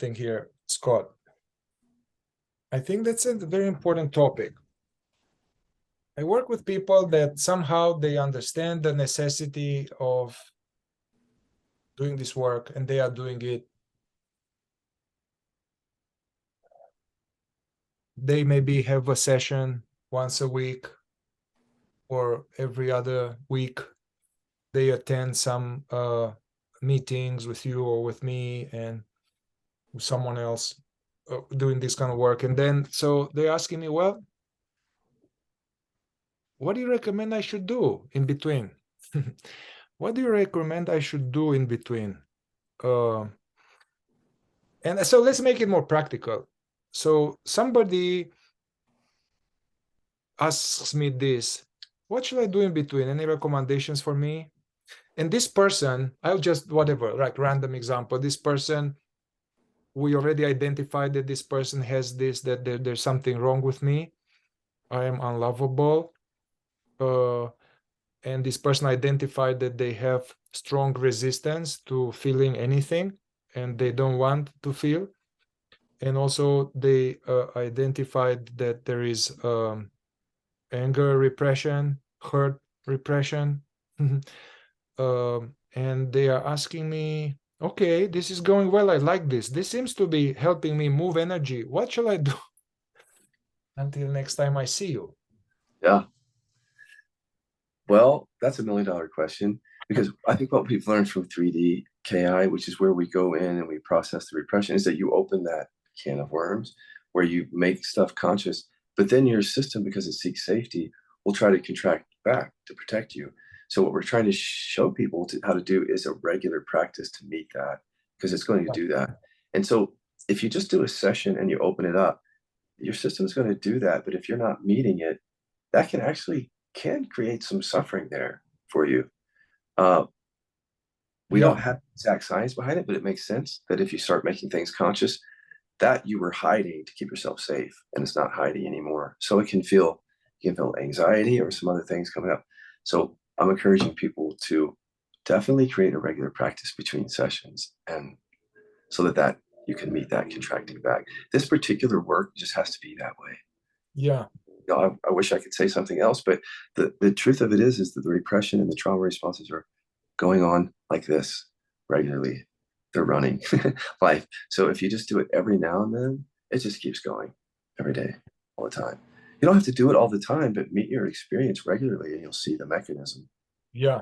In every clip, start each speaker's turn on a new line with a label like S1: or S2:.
S1: something here, Scott. I think that's a very important topic. I work with people that somehow they understand the necessity of doing this work, and they are doing it. They maybe have a session once a week or every other week. They attend some meetings with you or with me and with someone else doing this kind of work. And then, so they're asking me, well, what do you recommend I should do in between? What do you recommend I should do in between? And so let's make it more practical. So somebody asks me this, what should I do in between? Any recommendations for me? And this person, I'll just, whatever, like random example, this person, we already identified that this person has this, that there's something wrong with me. I am unlovable. And this person identified that they have strong resistance to feeling anything and they don't want to feel. And also they identified that there is anger repression, hurt repression. And they are asking me, okay, this is going well. I like this. This seems to be helping me move energy. What shall I do until next time I see you?
S2: Yeah. Well, that's $1 million question, because I think what we've learned from 3D KI, which is where we go in and we process the repression, is that you open that can of worms where you make stuff conscious, but then your system, because it seeks safety, will try to contract back to protect you. So what we're trying to show people how to do is a regular practice to meet that, because it's going to do that. And so if you just do a session and you open it up, your system's going to do that. But if you're not meeting it, that can create some suffering there for you. We don't have exact science behind it, but it makes sense that if you start making things conscious, that you were hiding to keep yourself safe, and it's not hiding anymore. So you can feel anxiety or some other things coming up. So I'm encouraging people to definitely create a regular practice between sessions, and so that you can meet that contracting back. This particular work just has to be that way.
S1: Yeah.
S2: You know, I wish I could say something else, but the truth of it is that the repression and the trauma responses are going on like this regularly. They're running life. So if you just do it every now and then, it just keeps going every day, all the time. You don't have to do it all the time, but meet your experience regularly and you'll see the mechanism.
S1: Yeah.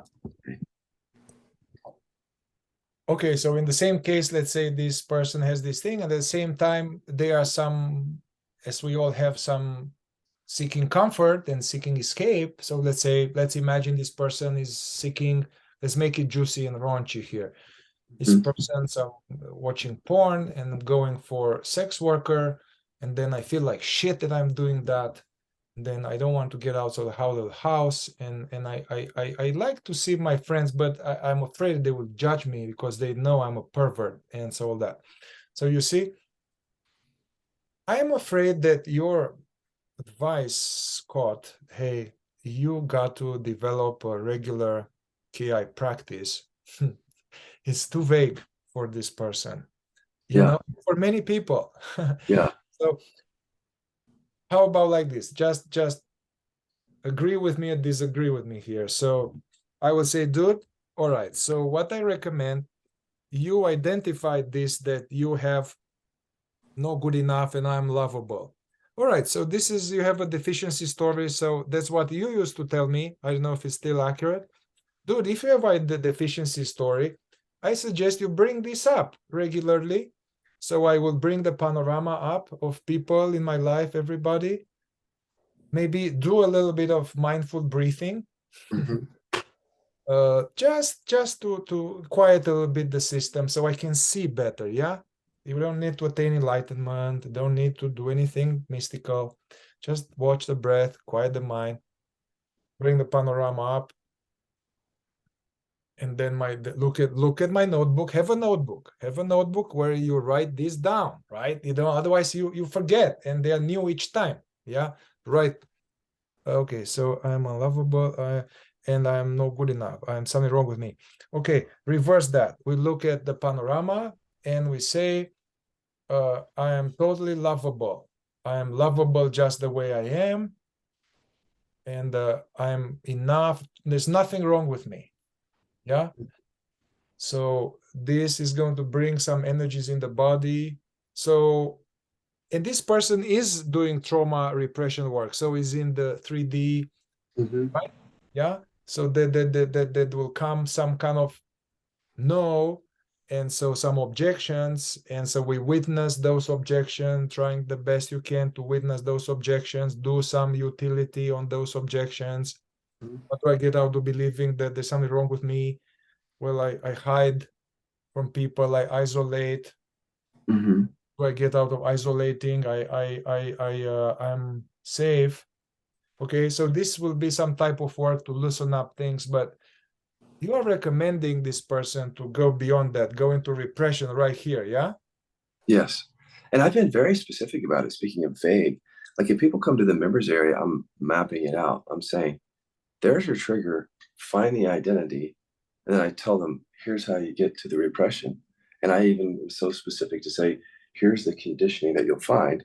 S1: Okay, so in the same case, let's say this person has this thing, and at the same time, there are some, as we all have, some seeking comfort and seeking escape. So let's imagine this person is seeking, let's make it juicy and raunchy here. This person's watching porn and going for sex worker, and then I feel like shit that I'm doing that. Then I don't want to get out of the house, and I like to see my friends, but I'm afraid they will judge me because they know I'm a pervert and so all that. So you see, I am afraid that your advice, Scott, hey, you got to develop a regular KI practice. It's too vague for this person, you know, for many people.
S2: Yeah.
S1: So how about like this? Just agree with me or disagree with me here. So I would say, dude, all right. So what I recommend, you identify this, that you have no good enough and I'm lovable. All right. So this is, you have a deficiency story. So that's what you used to tell me. I don't know if it's still accurate. Dude, if you have the deficiency story, I suggest you bring this up regularly. So I will bring the panorama up of people in my life, everybody. Maybe do a little bit of mindful breathing. Just to quiet a little bit the system so I can see better, yeah? You don't need to attain enlightenment, don't need to do anything mystical. Just watch the breath, quiet the mind, bring the panorama up. And then look at my notebook. Have a notebook where you write this down, right? You know, otherwise you forget, and they are new each time. Yeah, right. Okay, so I'm unlovable, and I'm not good enough. I'm something wrong with me. Okay, reverse that. We look at the panorama and we say, I am totally lovable. I am lovable just the way I am, and I'm enough. There's nothing wrong with me. Yeah. So this is going to bring some energies in the body. So, and this person is doing trauma repression work. So is in the 3D, right? Yeah. So that will come some kind of no, and so some objections, and so we witness those objections, trying the best you can to witness those objections, do some utility on those objections. What do I get out of believing that there's something wrong with me? Well, I hide from people, I isolate.
S2: Mm-hmm.
S1: Do I get out of isolating? I'm safe. Okay, so this will be some type of work to loosen up things, but you are recommending this person to go beyond that, go into repression right here, yeah?
S2: Yes. And I've been very specific about it. Speaking of vague, like if people come to the members area, I'm mapping it out. I'm saying, there's your trigger, find the identity. And then I tell them, here's how you get to the repression. And I even was so specific to say, here's the conditioning that you'll find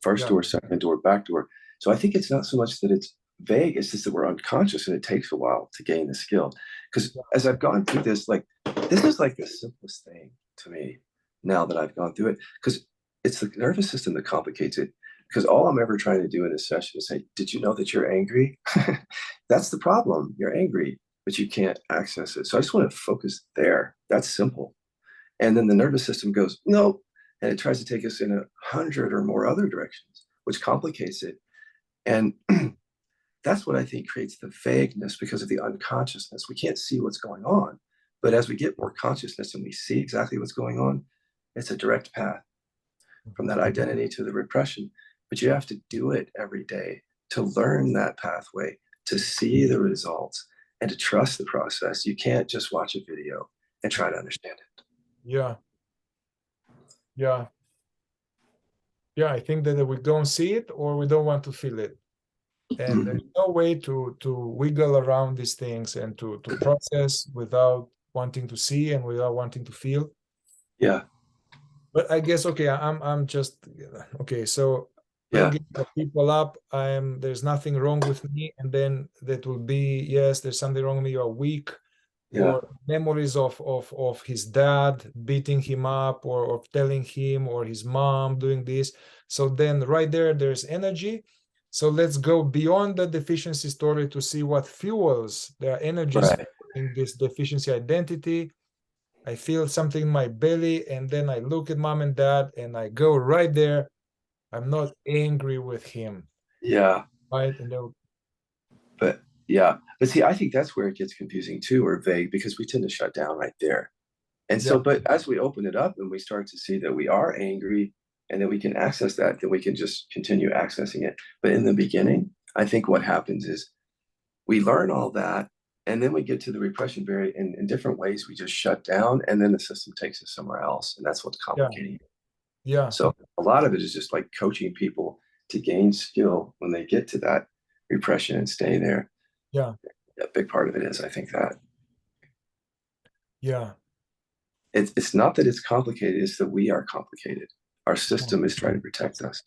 S2: first
S1: Yeah,
S2: door, second door, back door. So I think it's not so much that it's vague, it's just that we're unconscious and it takes a while to gain the skill. Because as I've gone through this, like, this is like the simplest thing to me now that I've gone through it. Because it's the nervous system that complicates it. Because all I'm ever trying to do in this session is say, did you know that you're angry? That's the problem. You're angry, but you can't access it. So I just want to focus there. That's simple. And then the nervous system goes, no. And it tries to take us in 100 or more other directions, which complicates it. And that's what I think creates the vagueness because of the unconsciousness. We can't see what's going on. But as we get more consciousness and we see exactly what's going on, it's a direct path from that identity to the repression. But you have to do it every day to learn that pathway, to see the results, and to trust the process. You can't just watch a video and try to understand it.
S1: yeah, yeah. Yeah, I think that we don't see it or we don't want to feel it. And there's no way to wiggle around these things and to process without wanting to see and without wanting to feel.
S2: Yeah.
S1: But I guess okay, I'm just okay. So
S2: Yeah.
S1: bringing the people up, there's nothing wrong with me, and then that will be yes, there's something wrong with me. You're weak,
S2: Yeah.
S1: or memories of his dad beating him up, or telling him, or his mom doing this. So then right there's energy. So let's go beyond the deficiency story to see what fuels their energies
S2: Right.
S1: in this deficiency identity. I feel something in my belly, and then I look at mom and dad, and I go right there. I'm not angry with him,
S2: Yeah.
S1: right? And they'll,
S2: But yeah. But see, I think that's where it gets confusing too, or vague, because we tend to shut down right there. And
S1: yeah,
S2: so, but as we open it up and we start to see that we are angry and then we can access that, then we can just continue accessing it. But in the beginning, I think what happens is we learn all that and then we get to the repression very in different ways. We just shut down and then the system takes us somewhere else. And that's what's
S1: yeah,
S2: complicating it.
S1: yeah,
S2: So a lot of it is just like coaching people to gain skill when they get to that repression and stay there.
S1: yeah,
S2: A big part of it is, I think, that
S1: yeah.
S2: it's not that it's complicated, it's that we are complicated. Our system is trying to protect us.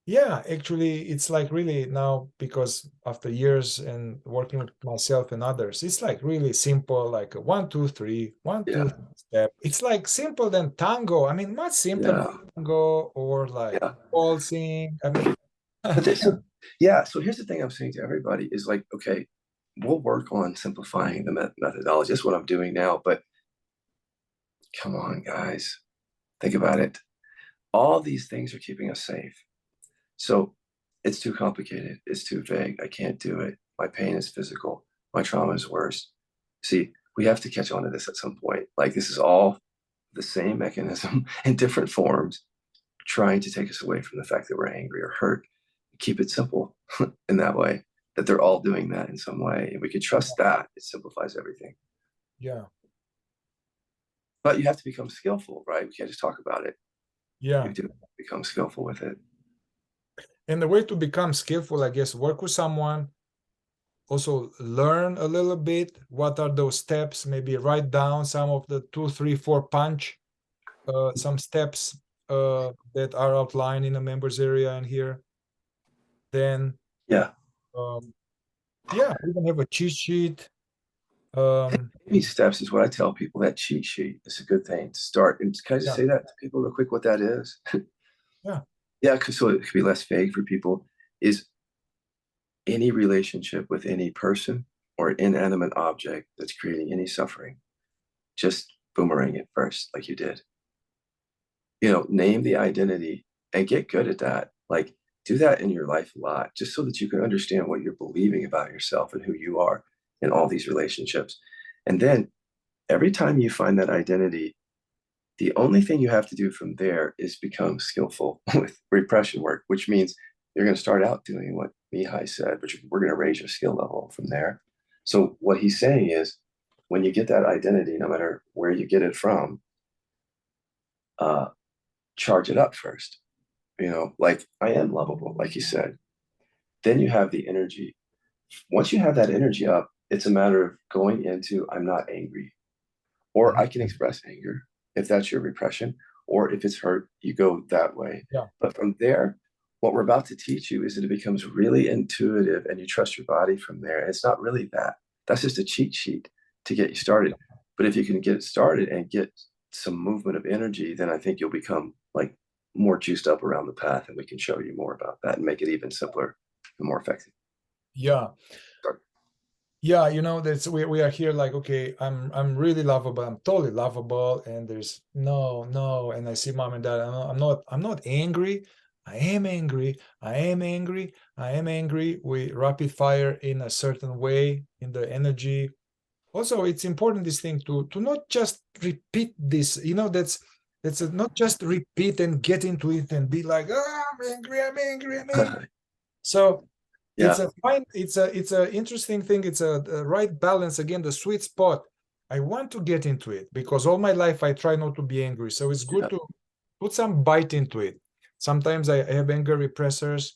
S1: Yeah, actually, it's like really now, because after years and working with myself and others, it's like really simple, like a 1, 2, 3, 1, 2
S2: Yeah.
S1: step. It's like simple than tango. I mean, much simpler than
S2: Yeah.
S1: tango or like
S2: Yeah.
S1: waltzing. I mean,
S2: But so, yeah. So here's the thing I'm saying to everybody is like, okay, we'll work on simplifying the methodology. That's what I'm doing now. But come on, guys, think about it. All these things are keeping us safe. So it's too complicated. It's too vague. I can't do it. My pain is physical. My trauma is worse. See, we have to catch on to this at some point. Like this is all the same mechanism in different forms, trying to take us away from the fact that we're angry or hurt. Keep it simple in that way, that they're all doing that in some way. And we could trust that. It simplifies everything.
S1: yeah,
S2: But you have to become skillful, right? We can't just talk about it. You
S1: yeah.
S2: have to become skillful with it.
S1: And the way to become skillful, I guess, work with someone, also learn a little bit. What are those steps? Maybe write down some of the 2, 3, 4 punch, some steps that are outlined in the members area and here. Then
S2: Yeah.
S1: yeah, we can have a cheat sheet.
S2: Baby steps is what I tell people. That cheat sheet is a good thing to start. And can I just
S1: Yeah.
S2: say that to people real quick, what that is?
S1: Yeah.
S2: Yeah, so it could be less vague for people, is any relationship with any person or inanimate object that's creating any suffering, just boomerang it first, like you did. Name the identity and get good at that. Like, do that in your life a lot, just so that you can understand what you're believing about yourself and who you are in all these relationships. And then every time you find that identity, the only thing you have to do from there is become skillful with repression work, which means you're going to start out doing what Mihai said, but we're going to raise your skill level from there. So what he's saying is, when you get that identity, no matter where you get it from, charge it up first. Like, I am lovable, like you said. Then you have the energy. Once you have that energy up, it's a matter of going into, I'm not angry. Or I can express anger if that's your repression, or if it's hurt, you go that way.
S1: Yeah.
S2: But from there, what we're about to teach you is that it becomes really intuitive and you trust your body from there. And it's not really that. That's just a cheat sheet to get you started. But if you can get started and get some movement of energy, then I think you'll become like more juiced up around the path, and we can show you more about that and make it even simpler and more effective.
S1: Yeah.
S2: Sorry.
S1: Yeah, that's we are here like, okay, I'm really lovable, I'm totally lovable, and there's no, and I see mom and dad, I'm not angry, I am angry, I am angry, I am angry. We rapid fire in a certain way in the energy. Also, it's important, this thing, to not just repeat this, not just repeat and get into it and be like, oh, I'm angry, I'm angry, I'm angry. So
S2: Yeah.
S1: it's a interesting thing. It's a right balance, again, the sweet spot. I want to get into it because all my life I try not to be angry. So it's good to put some bite into it. Sometimes I have anger repressors.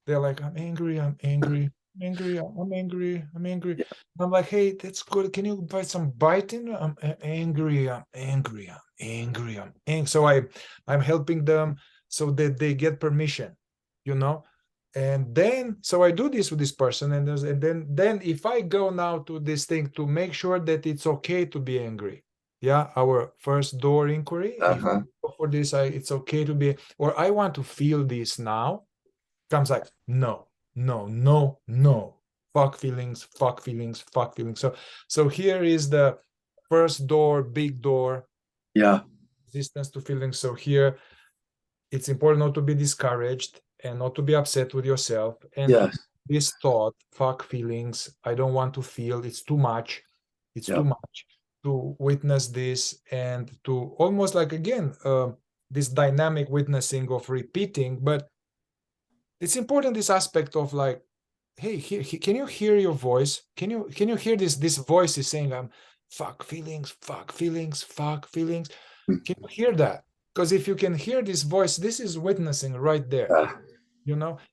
S1: They're like, I'm angry, I'm angry, I'm angry, I'm angry, I'm angry.
S2: Yeah.
S1: I'm like, hey, that's good. Can you put some bite in? I'm angry, I'm angry, I'm angry, I'm angry. So I'm helping them so that they get permission, you know. And then so I do this with this person, and then if I go now to this thing to make sure that it's okay to be angry, yeah, our first door inquiry, if I go for this, it's okay to be, or I want to feel this now, comes like, no, no, no, no, fuck feelings, fuck feelings, fuck feelings. So here is the first door, big door,
S2: Yeah.
S1: resistance to feelings. So here it's important not to be discouraged and not to be upset with yourself, and to this thought, fuck feelings, I don't want to feel, it's too much, it's too much, to witness this, and to almost like, again, this dynamic witnessing of repeating. But it's important, this aspect of like, hey, can you hear your voice? Can you hear this voice is saying, fuck feelings, fuck feelings, fuck feelings. Can you hear that? Because if you can hear this voice, this is witnessing right there,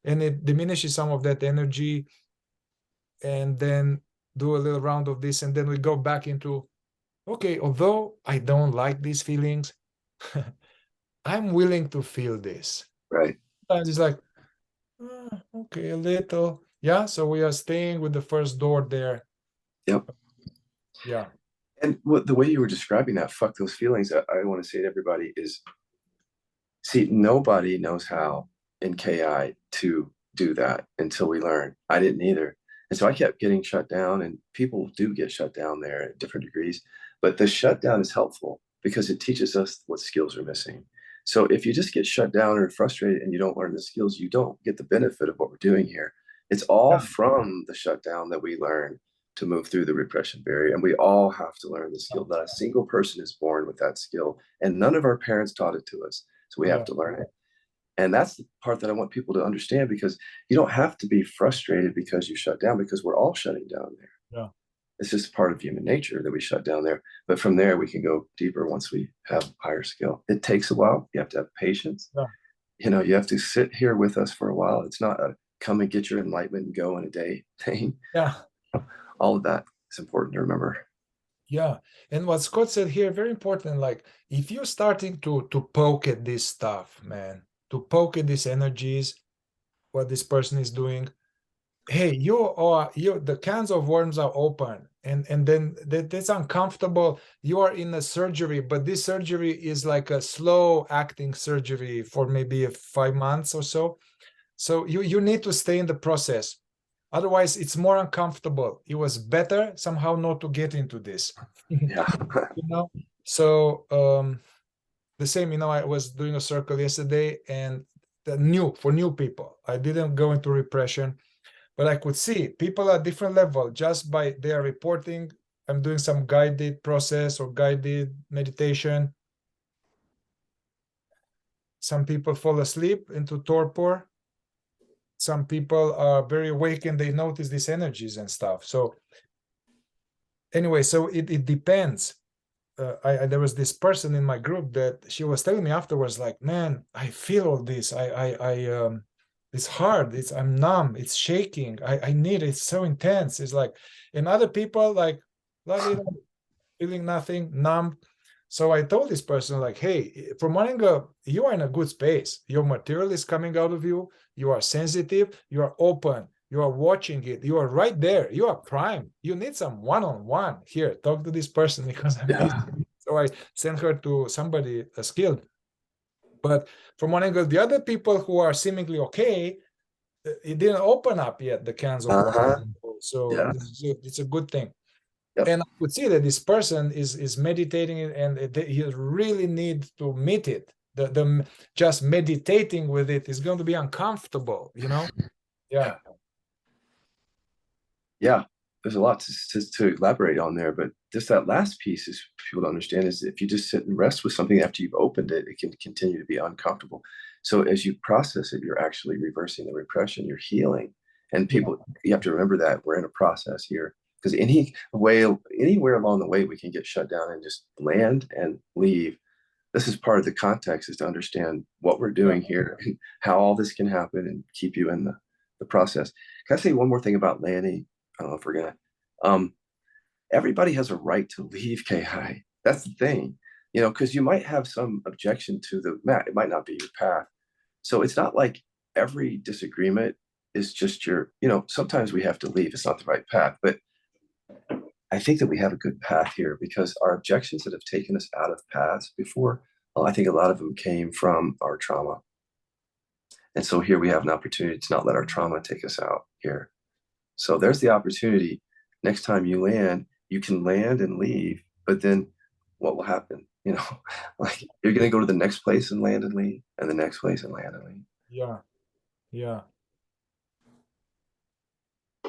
S1: and it diminishes some of that energy. And then do a little round of this, and then we go back into, okay, although I don't like these feelings, I'm willing to feel this.
S2: Right.
S1: Sometimes it's like, okay, a little. Yeah, so we are staying with the first door there.
S2: Yep.
S1: Yeah.
S2: And the way you were describing that, fuck those feelings, I want to say to everybody is, see, nobody knows how in KI to do that until we learn. I didn't either. And so I kept getting shut down, and people do get shut down there at different degrees. But the shutdown is helpful because it teaches us what skills are missing. So if you just get shut down or frustrated and you don't learn the skills, you don't get the benefit of what we're doing here. It's all from the shutdown that we learn to move through the repression barrier. And we all have to learn the skill. Not a single person is born with that skill, and none of our parents taught it to us. So we have to learn it. And that's the part that I want people to understand, because you don't have to be frustrated because you shut down, because we're all shutting down there.
S1: Yeah.
S2: It's just part of human nature that we shut down there. But from there, we can go deeper once we have higher skill. It takes a while. You have to have patience.
S1: Yeah.
S2: You have to sit here with us for a while. It's not a come and get your enlightenment and go in a day thing.
S1: Yeah.
S2: All of that is important to remember.
S1: Yeah. And what Scott said here, very important, like if you're starting to poke at this stuff, man, to poke at these energies, what this person is doing, hey, the cans of worms are open, and then that's uncomfortable. You are in a surgery, but this surgery is like a slow acting surgery for maybe 5 months or so. So you need to stay in the process. Otherwise, it's more uncomfortable. It was better somehow not to get into this.
S2: Yeah.
S1: You know? So the same, I was doing a circle yesterday, and for new people. I didn't go into repression, but I could see people at different level just by their reporting. I'm doing some guided process or guided meditation. Some people fall asleep into torpor. Some people are very awake and they notice these energies and stuff. So anyway, so it depends. There was this person in my group that she was telling me afterwards, like, man, I feel all this. It's hard. I'm numb. It's shaking. I need it. It's so intense. It's like, and other people like, feeling nothing, numb. So I told this person, like, hey, from one angle, you are in a good space. Your material is coming out of you. You are sensitive. You are open. You are watching it. You are right there. You are prime. You need some one-on-one here. Talk to this person because I'm busy. So I sent her to somebody skilled. But from one angle, the other people who are seemingly okay, it didn't open up yet, the cans of
S2: Uh-huh.
S1: worms. So
S2: Yeah.
S1: it's a good thing.
S2: Yep.
S1: And I could see that this person is meditating it, and he really needs to meet it. The just meditating with it is going to be uncomfortable, Yeah.
S2: Yeah. There's a lot to elaborate on there, but just that last piece is people to understand is if you just sit and rest with something after you've opened it, it can continue to be uncomfortable. So as you process it, you're actually reversing the repression, you're healing. And people, you have to remember that we're in a process here because anywhere along the way, we can get shut down and just land and leave. This is part of the context is to understand what we're doing here and how all this can happen and keep you in the process. Can I say one more thing about landing? I don't know if we're gonna. Um, Everybody has a right to leave KI. That's the thing, because you might have some objection to the mat. It might not be your path. So it's not like every disagreement is just sometimes we have to leave. It's not the right path. But I think that we have a good path here because our objections that have taken us out of paths before, I think a lot of them came from our trauma. And so here we have an opportunity to not let our trauma take us out here. So there's the opportunity. Next time you land, you can land and leave, but then what will happen? Like you're going to go to the next place and land and leave, and the next place and land and leave.
S1: Yeah. Yeah.